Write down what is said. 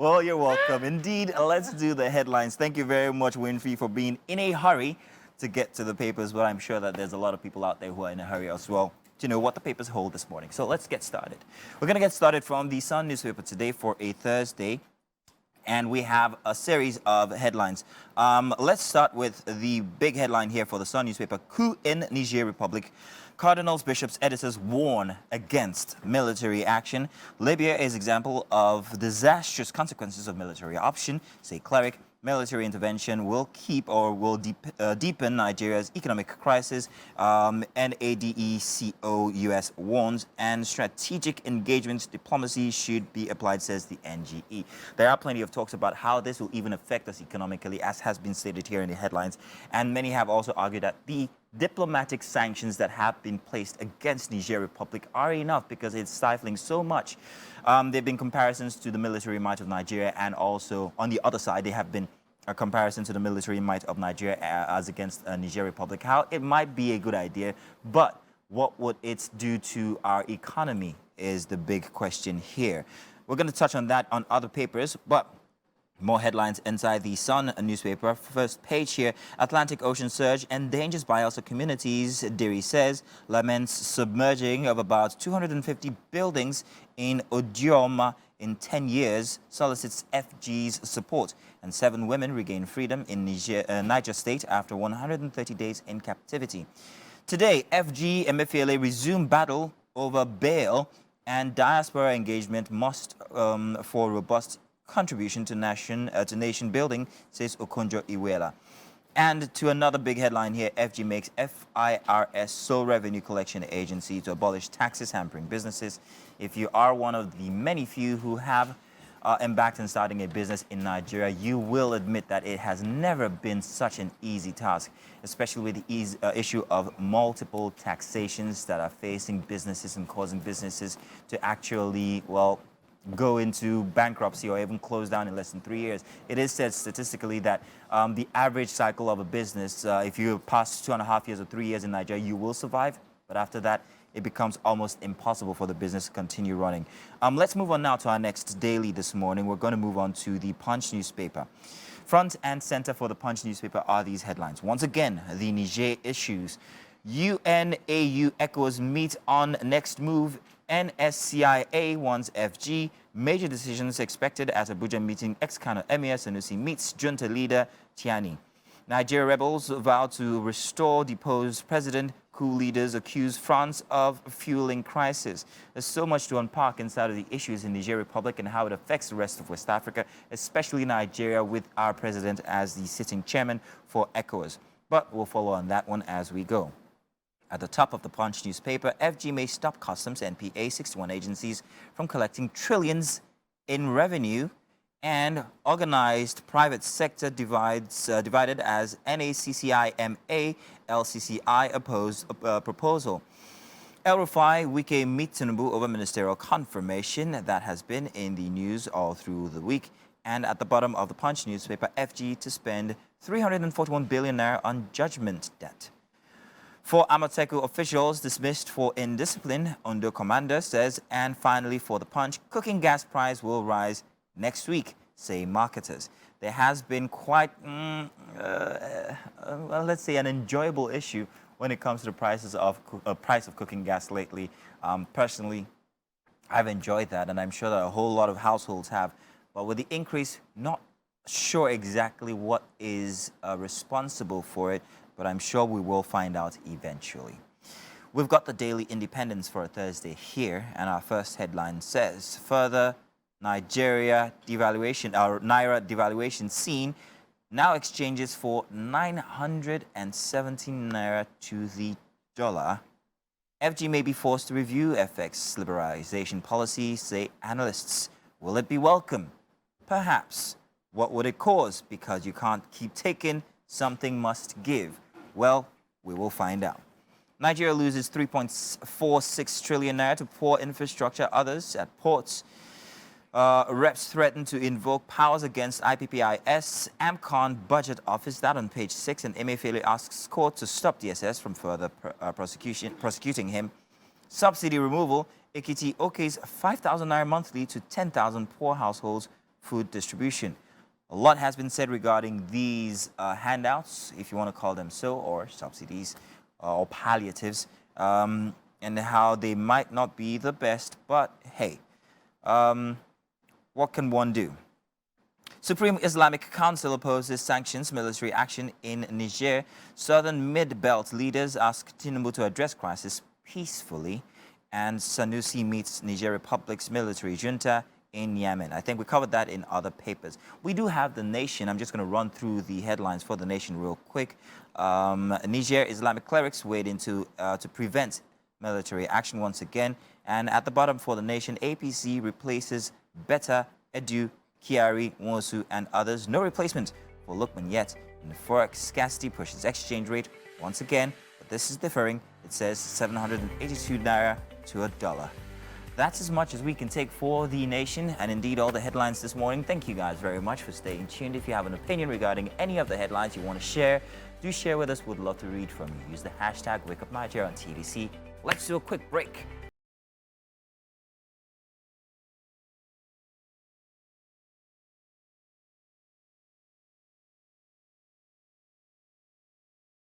Well, you're welcome. Indeed, let's do the headlines. Thank you very much, Winfrey, for being in a hurry to get to the papers. But I'm sure that there's a lot of people out there who are in a hurry as well to know what the papers hold this morning. So let's get started. We're going to get started from the Sun newspaper today for a Thursday. And we have a series of headlines. Let's start with the big headline here for the Sun newspaper. Coup in Niger Republic. Cardinals, bishops, editors warn against military action. Libya is example of disastrous consequences of military option, say cleric. Military intervention will deepen Nigeria's economic crisis. NADECO US warns, and strategic engagement diplomacy should be applied, says the NGE. There are plenty of talks about how this will even affect us economically, as has been stated here in the headlines. And many have also argued that the diplomatic sanctions that have been placed against Niger Republic are enough because it's stifling so much. There have been comparisons to the military might of Nigeria, and also on the other side, there have been a comparison to the military might of Nigeria as against Niger Republic. How it might be a good idea, but what would it do to our economy is the big question here. We're going to touch on that on other papers, but more headlines inside the Sun newspaper. First page here, Atlantic Ocean surge endangers biodiesel communities, Diri says, laments submerging of about 250 buildings in Odioma in 10 years, solicits FG's support, and 7 women regain freedom in Niger State after 130 days in captivity. Today, FG and Emefiele resume battle over bail, and diaspora engagement must for robust contribution to nation building, says Okonjo Iweala. And to another big headline here, FG makes FIRS sole revenue collection agency to abolish taxes hampering businesses. If you are one of the many few who have embarked on starting a business in Nigeria, you will admit that it has never been such an easy task, especially with the issue of multiple taxations that are facing businesses and causing businesses to actually, well, go into bankruptcy or even close down in less than 3 years. It is said statistically that the average cycle of a business, if you pass 2.5 years or 3 years in Nigeria, you will survive. But after that, it becomes almost impossible for the business to continue running. Let's move on now to our next daily this morning. We're going to move on to the Punch newspaper. Front and center for the Punch newspaper are these headlines. Once again, the Niger issues. UNAU ECOWAS meet on next move. NSCIA wants FG. Major decisions expected at Abuja meeting. Ex-Kano Emir Sanusi meets junta leader Tiani. Nigeria rebels vow to restore deposed president. Coup leaders accuse France of fueling crisis. There's so much to unpack inside of the issues in Niger Republic and how it affects the rest of West Africa, especially Nigeria, with our president as the sitting chairman for ECOWAS. But we'll follow on that one as we go. At the top of the Punch newspaper, FG may stop customs NPA 61 agencies from collecting trillions in revenue, and organized private sector divided as NACCIMA, LCCI opposed proposal. El Rufai, Wike meet Tinubu over ministerial confirmation. That has been in the news all through the week. And at the bottom of the Punch newspaper, FG to spend 341 billion naira on judgment debt. 4 Amateku officials dismissed for indiscipline, Ondo commander says. And finally, for the Punch, cooking gas price will rise next week, say marketers. There has been quite, well, let's say, an enjoyable issue when it comes to the price of cooking gas lately. Personally, I've enjoyed that, and I'm sure that a whole lot of households have. But with the increase, not sure exactly what is responsible for it, but I'm sure we will find out eventually. We've got the Daily Independence for a Thursday here, and our first headline says, further Nigeria devaluation, or Naira devaluation seen, now exchanges for 917 Naira to the dollar. FG may be forced to review FX liberalization policy, say analysts. Will it be welcome? Perhaps. What would it cause? Because you can't keep taking, something must give. Well, we will find out. Nigeria loses 3.46 trillion naira to poor infrastructure. Others at ports. Reps threaten to invoke powers against IPPIS. AMCON Budget Office, that on page 6. And Emefiele asks court to stop DSS from further prosecuting him. Subsidy removal. Ekiti Oke's 5,000 naira monthly to 10,000 poor households food distribution. A lot has been said regarding these handouts, if you want to call them so, or subsidies or palliatives, and how they might not be the best, but hey, what can one do? Supreme Islamic Council opposes sanctions military action in Niger. Southern Mid-Belt leaders ask Tinubu to address crisis peacefully. And Sanusi meets Niger Republic's military junta in Yemen. I think we covered that in other papers. We do have The Nation. I'm just going to run through the headlines for The Nation real quick. Niger Islamic clerics weighed in to prevent military action once again. And at the bottom for The Nation, APC replaces Betta, Edu, Kiari, Nwosu, and others. No replacement for Lukman yet. And forex scarcity pushes exchange rate once again, but this is differing. It says 782 Naira to $1. That's as much as we can take for The Nation, and indeed all the headlines this morning. Thank you guys very much for staying tuned. If you have an opinion regarding any of the headlines you want to share, do share with us. We'd love to read from you. Use the hashtag WakeUpNigeria on TDC. Let's do a quick break.